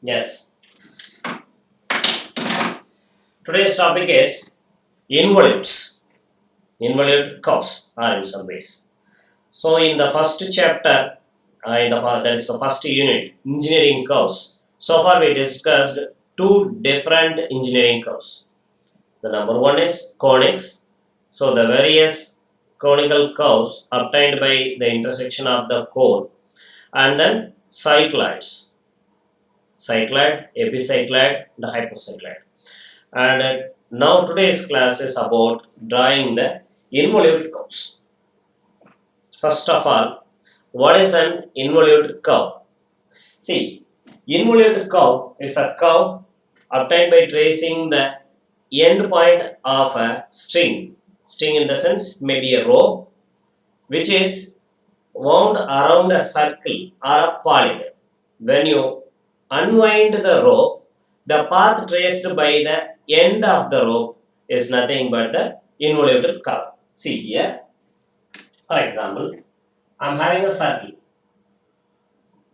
Yes. Today's topic is involutes. Involute curves are in some ways. So in the first chapter, that is the first unit, engineering curves. So far we discussed two different engineering curves. The number one is conics. So the various conical curves obtained by the intersection of the cone, and then cycloids, cycloid, epicycloid, the hypocycloid. And now today's class is about drawing the involute curves. First of all, what is an involute curve? See, involute curve is a curve obtained by tracing the end point of a string. String in the sense maybe a rope which is wound around a circle or a polygon. When you unwind the rope, the path traced by the end of the rope is nothing but the involute curve. See here, for example, I am having a circle.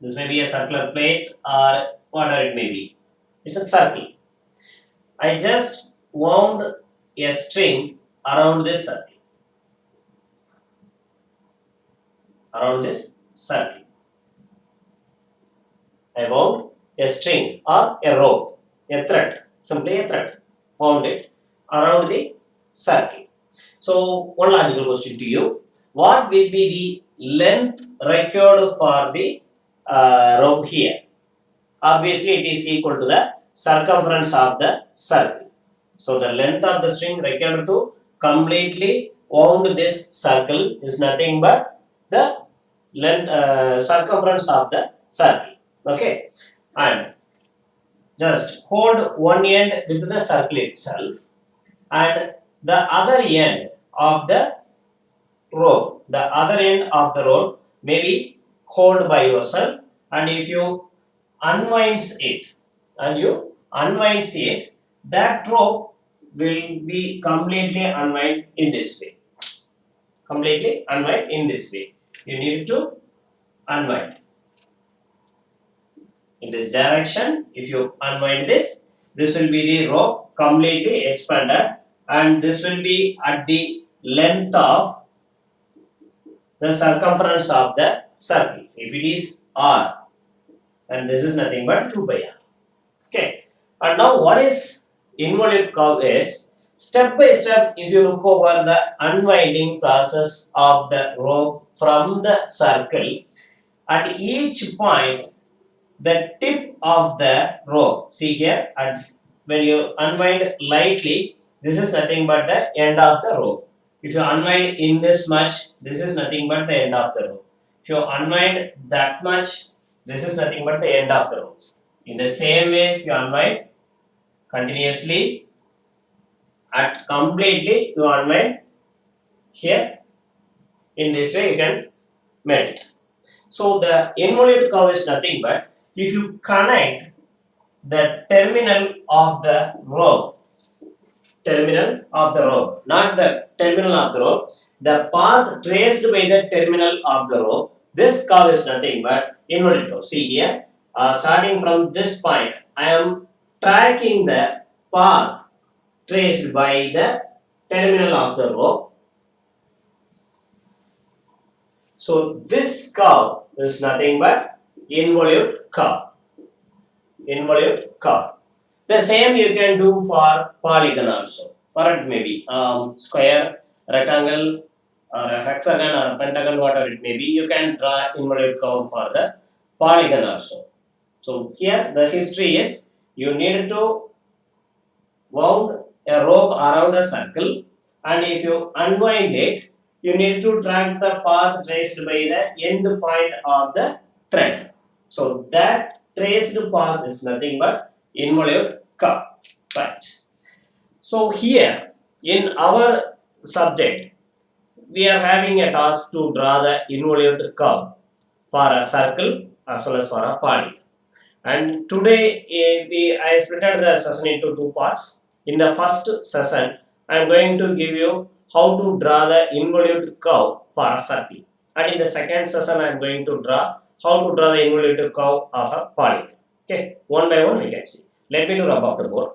This may be a circular plate or whatever it may be. It's a circle. I just wound a string around this circle. Around this circle. I wound a string or a rope, a thread, simply a thread. Wound it around the circle. So, one logical question to you: what will be the length required for the rope here? Obviously, it is equal to the circumference of the circle. So, the length of the string required to completely wound this circle is nothing but the length, circumference of the circle. Okay, and just hold one end with the circle itself, and the other end of the rope, maybe hold by yourself, and if you unwinds it that rope will be completely unwind in this way. Completely unwind in this way. You need to unwind in this direction. If you unwind this will be the rope completely expanded, and this will be at the length of the circumference of the circle. If it is r, and this is nothing but 2 by r. Okay. And now what is involute curve is, step by step, if you look over the unwinding process of the rope from the circle, at each point the tip of the rope, see here, and when you unwind lightly, this is nothing but the end of the rope. If you unwind in this much, this is nothing but the end of the rope. If you unwind that much, this is nothing but the end of the rope. In the same way, if you unwind continuously, at completely you unwind here, in this way you can make it. So the involute curve is nothing but, if you connect the terminal of the rope, not the terminal of the rope, the path traced by the terminal of the rope, this curve is nothing but involute curve. See here, starting from this point, I am tracking the path traced by the terminal of the rope. So this curve is nothing but involute curve. Involute curve. The same you can do for polygon also. For it may be square, rectangle, or a hexagon, or a pentagon, whatever it may be. You can draw involute curve for the polygon also. So here the history is, you need to wound a rope around a circle, and if you unwind it, you need to track the path traced by the end point of the thread. So that traced path is nothing but involute curve. Right. So here in our subject, we are having a task to draw the involute curve for a circle as well as for a polygon. And today I split the session into two parts. In the first session, I am going to give you how to draw the involute curve for a circle. And in the second session, I am going to draw how to draw the involute curve of a polygon. Okay, one by one we can see. Let me do rub off the board.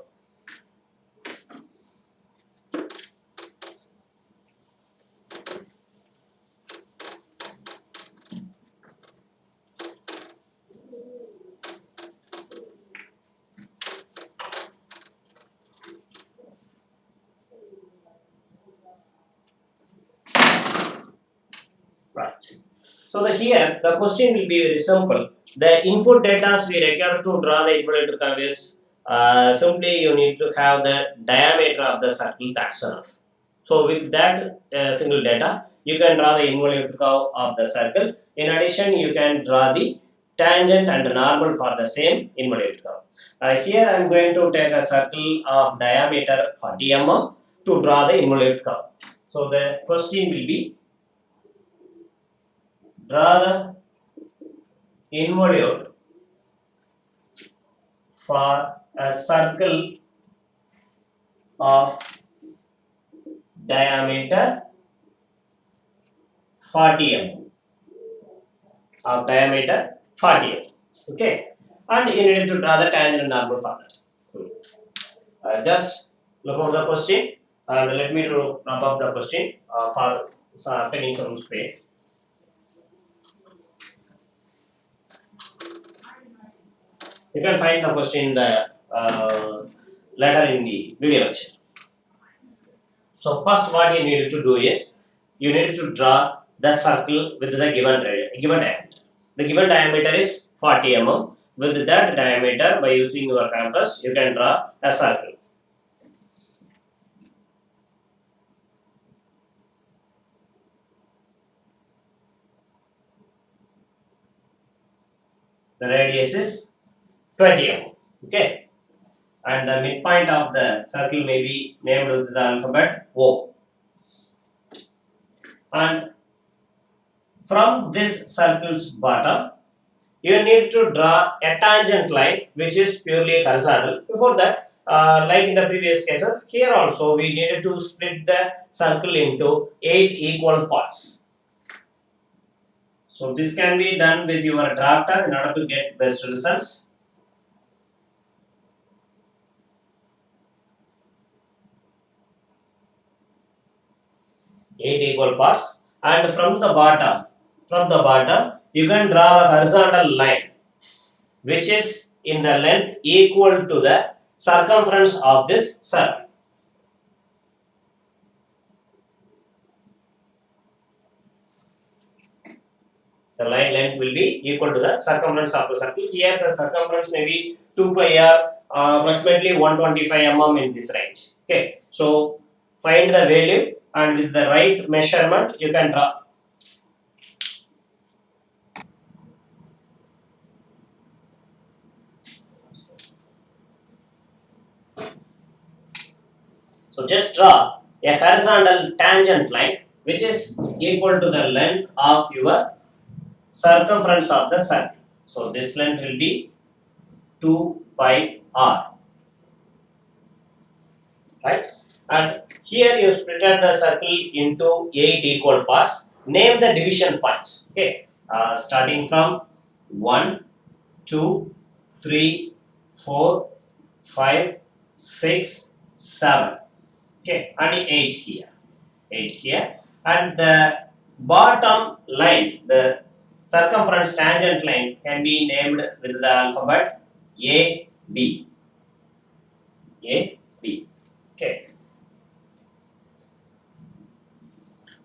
Right. So here the question will be very simple. The input data we require to draw the inverted curve is simply you need to have the diameter of the circle, that's enough. So with that single data, you can draw the inverted curve of the circle. In addition, you can draw the tangent and normal for the same inverted curve. Here I am going to take a circle of diameter 40 mm to draw the inverted curve. So the question will be draw the involute for a circle of diameter 40 mm, of diameter 40 mm. Okay, and you need to draw the tangent and normal for that. Just look over the question and let me to wrap up the question for taking some space. You can find the question later in the video lecture. So first what you need to do is you need to draw the circle with the given diameter. The given diameter is 40 mm. With that diameter, by using your compass, you can draw a circle. The radius is 20 mm. Okay, and the midpoint of the circle may be named with the alphabet O. And from this circle's bottom, you need to draw a tangent line which is purely horizontal. Before that, like in the previous cases, here also we needed to split the circle into 8 equal parts. So this can be done with your drafter in order to get best results. Eight equal parts, and from the bottom, you can draw a horizontal line which is in the length equal to the circumference of this circle. The line length will be equal to the circumference of the circle. Here the circumference may be 2 pi r, approximately 125 mm in this range. Okay, so find the value and with the right measurement you can draw. So just draw a horizontal tangent line which is equal to the length of your circumference of the circle. So this length will be 2 pi r, right? And here you split the circle into 8 equal parts. Name the division points. Okay, starting from 1, 2, 3, 4, 5, 6, 7. Okay, and 8 here. 8 here. And the bottom line, the circumference tangent line, can be named with the alphabet A, B. A, B. Okay.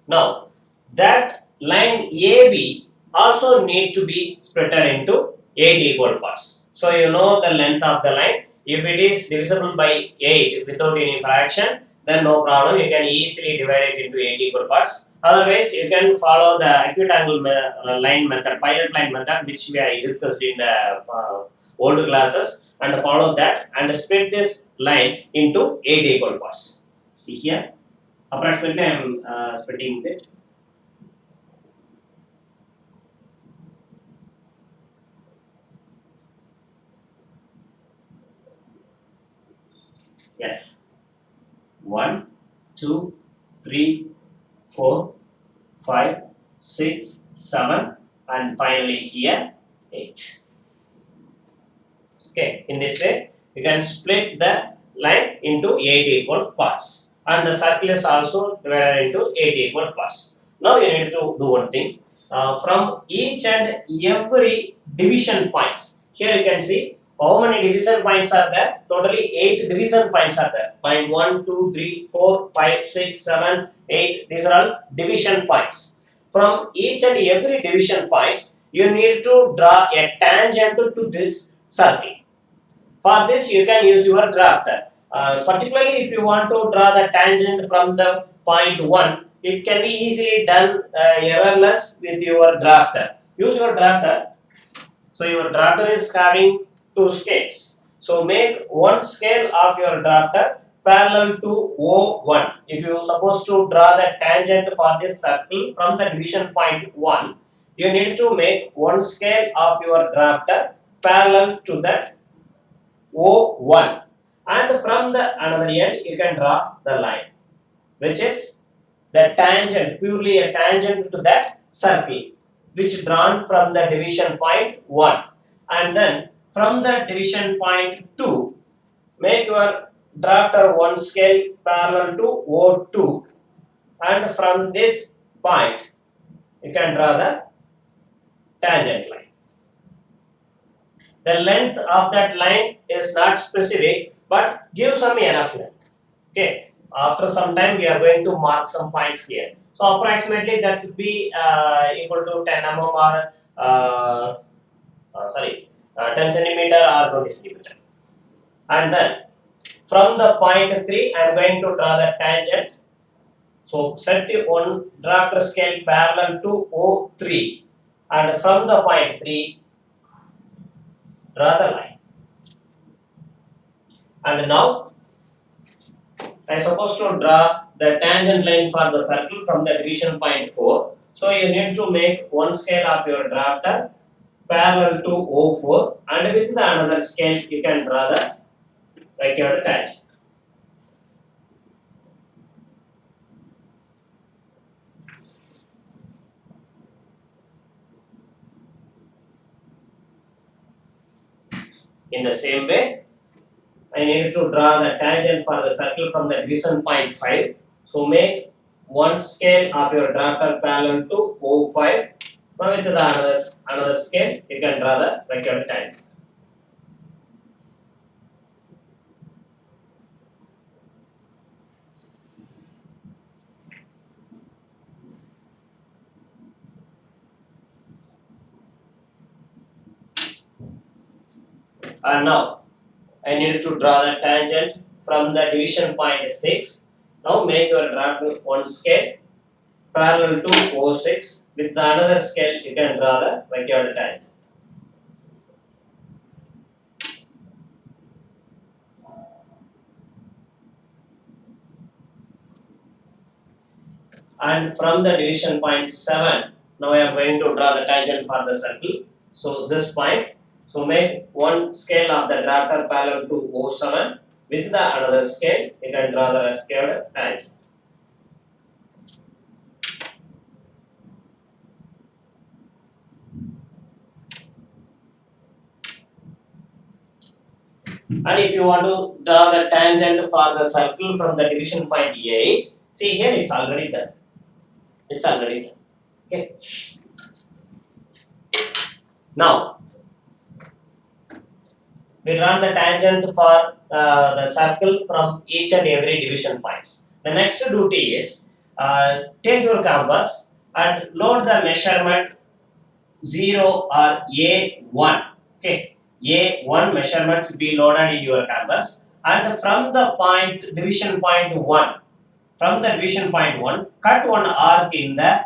Now, that line AB also need to be split into 8 equal parts. So, you know the length of the line. If it is divisible by 8 without any fraction, then no problem. You can easily divide it into 8 equal parts. Otherwise, you can follow the acute angle line method, pilot line method, which we discussed in the old classes, and follow that and split this line into 8 equal parts. See here. Approximately, I am splitting it. Yes. 1, 2, 3, 4, 5, 6, 7, and finally here 8. Okay, in this way, you can split the line into 8 equal parts, and the circle is also divided into 8 equal parts. Now you need to do one thing. From each and every division points, here you can see how many division points are there. Totally 8 division points are there. Point 1, 2, 3, 4, 5, 6, 7, 8. These are all division points. From each and every division points, you need to draw a tangent to this circle. For this, you can use your drafter. Particularly, if you want to draw the tangent from the point 1, it can be easily done errorless with your drafter. Use your drafter. So, your drafter is having two scales. So, make one scale of your drafter parallel to O1. If you are supposed to draw the tangent for this circle from the division point 1, you need to make one scale of your drafter parallel to that O1, and from the another end you can draw the line, which is the tangent, purely a tangent to that circle, which drawn from the division point 1, and then from the division point 2, make your drafter one scale parallel to O2, and from this point you can draw the tangent line. The length of that line is not specific, but give some enough length. Okay. After some time, we are going to mark some points here. So approximately that should be equal to 10 mm or 10 centimeter or 20 centimeter. And then from the point 3, I am going to draw the tangent. So set one drafter scale parallel to O3, and from the point 3, draw the line. And now I am supposed to draw the tangent line for the circle from the division point 4. So you need to make one scale of your drafter parallel to O4, and with the another scale you can draw the required tangent. In the same way, I need to draw the tangent for the circle from the division point 5. So make one scale of your drafter parallel to O5. Now with the another scale, you can draw the required tangent. And now I need to draw the tangent from the division point 6. Now make your drafter one scale parallel to O6. With the another scale, you can draw the required tangent. And from the division point 7, now I am going to draw the tangent for the circle. So this point, so make one scale of the drafter parallel to O7. With the another scale, you can draw the required tangent. And if you want to draw the tangent for the circle from the division point 8, see here it's already done. It's already done. Okay. Now, we draw the tangent for the circle from each and every division points. The next duty is take your compass and load the measurement 0 or A1. Okay, A1 measurement should be loaded in your canvas, and from the point division point 1, from the division point 1, cut one arc in the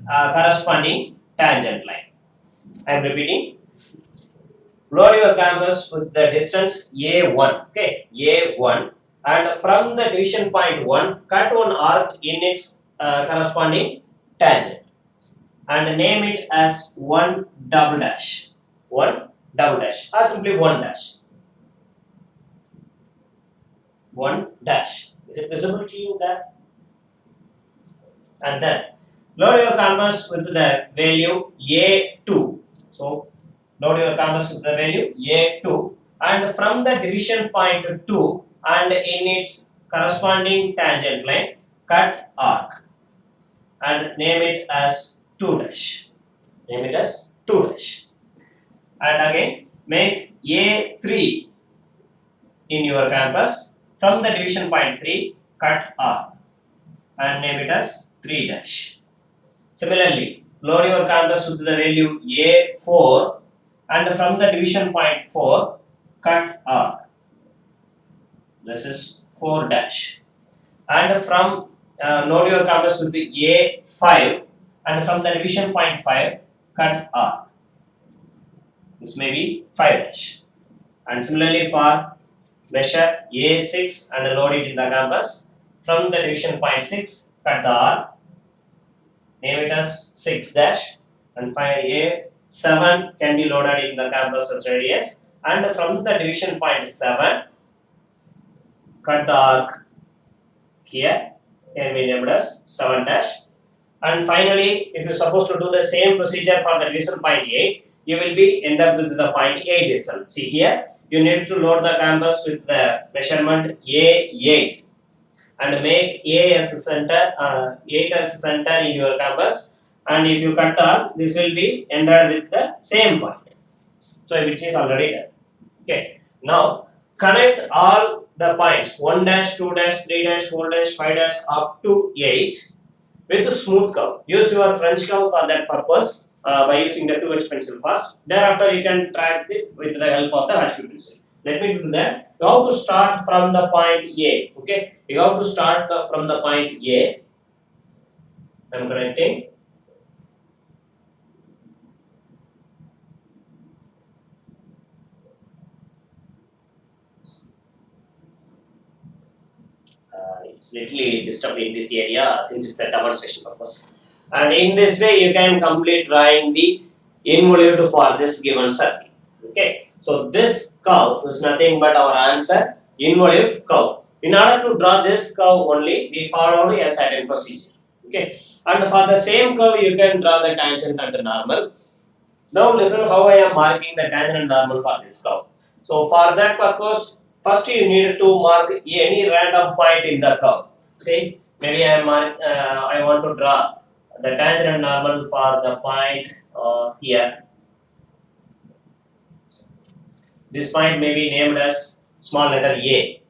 corresponding tangent line. I am repeating. Load your canvas with the distance A1. Okay, A1, and from the division point 1, cut one arc in its corresponding tangent, and name it as 1 double dash. 1 double dash, or simply 1 dash. 1 dash. Is it visible to you there? And then load your canvas with the value A2. So load your canvas with the value A2, and from the division point 2 and in its corresponding tangent line cut arc and name it as 2 dash. Name it as 2 dash. And again make A3 in your campus from the division point 3 cut arc and name it as 3 dash. Similarly, load your campus with the value A4 and from the division point 4 cut arc. This is 4 dash. And from load your campus with the A5 and from the division point 5 cut arc. This may be 5 dash. And similarly for measure A6 and load it in the campus from the division point 6 cut the arc. Name it as 6 dash and find A7 can be loaded in the campus as radius and from the division point 7 cut the arc here can be named as 7 dash. And finally, if you are supposed to do the same procedure for the division point 8, you will be end up with the point 8 itself. See here, you need to load the campus with the measurement A8 and make A as a center, 8 as a center in your campus, and if you cut the arc, this will be ended with the same point. So which is already done. Okay. Now connect all the points 1 dash, 2 dash, 3 dash, 4 dash, 5 dash up to 8 with a smooth curve. Use your French curve for that purpose by using the 2H pencil first. Thereafter you can track it with the help of the HB pencil. Let me do that. You have to start from the point A. Okay, you have to start from the point A. I am connecting. It's little disturbed in this area since it's a demonstration purpose. And in this way, you can complete drawing the involute for this given circle. Okay, so this curve is nothing but our answer, involute curve. In order to draw this curve only, we follow a certain procedure. Okay, and for the same curve, you can draw the tangent and the normal. Now listen how I am marking the tangent and normal for this curve. So for that purpose, first you need to mark any random point in the curve. See, maybe I want to draw the tangent and normal for the point here. This point may be named as small letter A.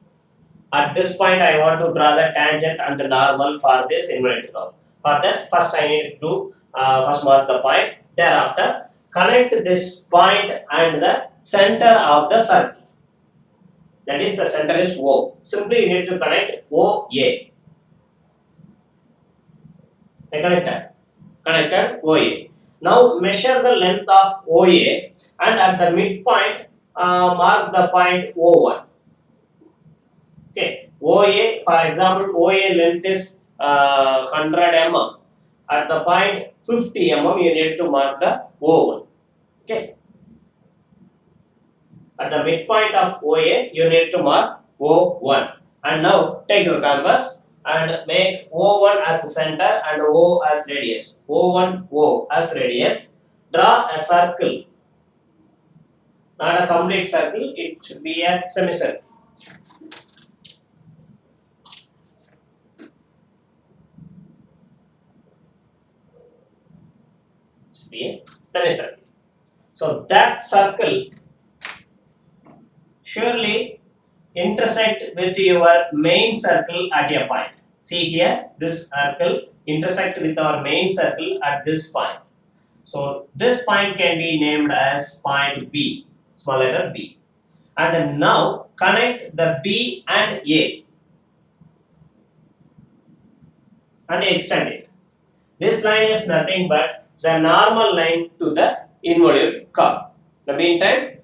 At this point, I want to draw the tangent and the normal for this involute curve. For that, first I need to first mark the point. Thereafter, connect this point and the center of the circle. That is, the center is O. Simply you need to connect OA. I connected OA. Now measure the length of OA and at the midpoint mark the point O1. Okay, OA, for example, OA length is 100 mm. At the point 50 mm, you need to mark the O1. Okay. At the midpoint of OA, you need to mark O1. And now take your canvas and make O1 as the center and O as radius. O1, O as radius. Draw a circle. Not a complete circle, it should be a semicircle. It should be a semicircle. So that circle surely intersect with your main circle at a point. See here, this circle intersect with our main circle at this point. So this point can be named as point B, small letter B. And now connect the B and A and extend it. This line is nothing but the normal line to the involute curve. In the meantime,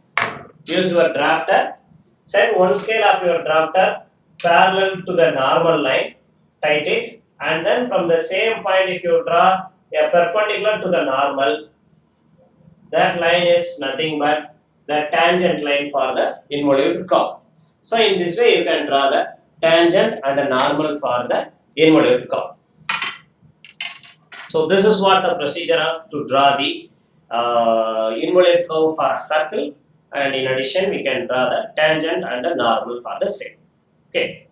use your drafter, set one scale of your drafter parallel to the normal line, tight it, and then from the same point if you draw a perpendicular to the normal, that line is nothing but the tangent line for the involute curve. So in this way you can draw the tangent and the normal for the involute curve. So this is what the procedure to draw the involute curve for circle and in addition we can draw the tangent and the normal for the same. Okay.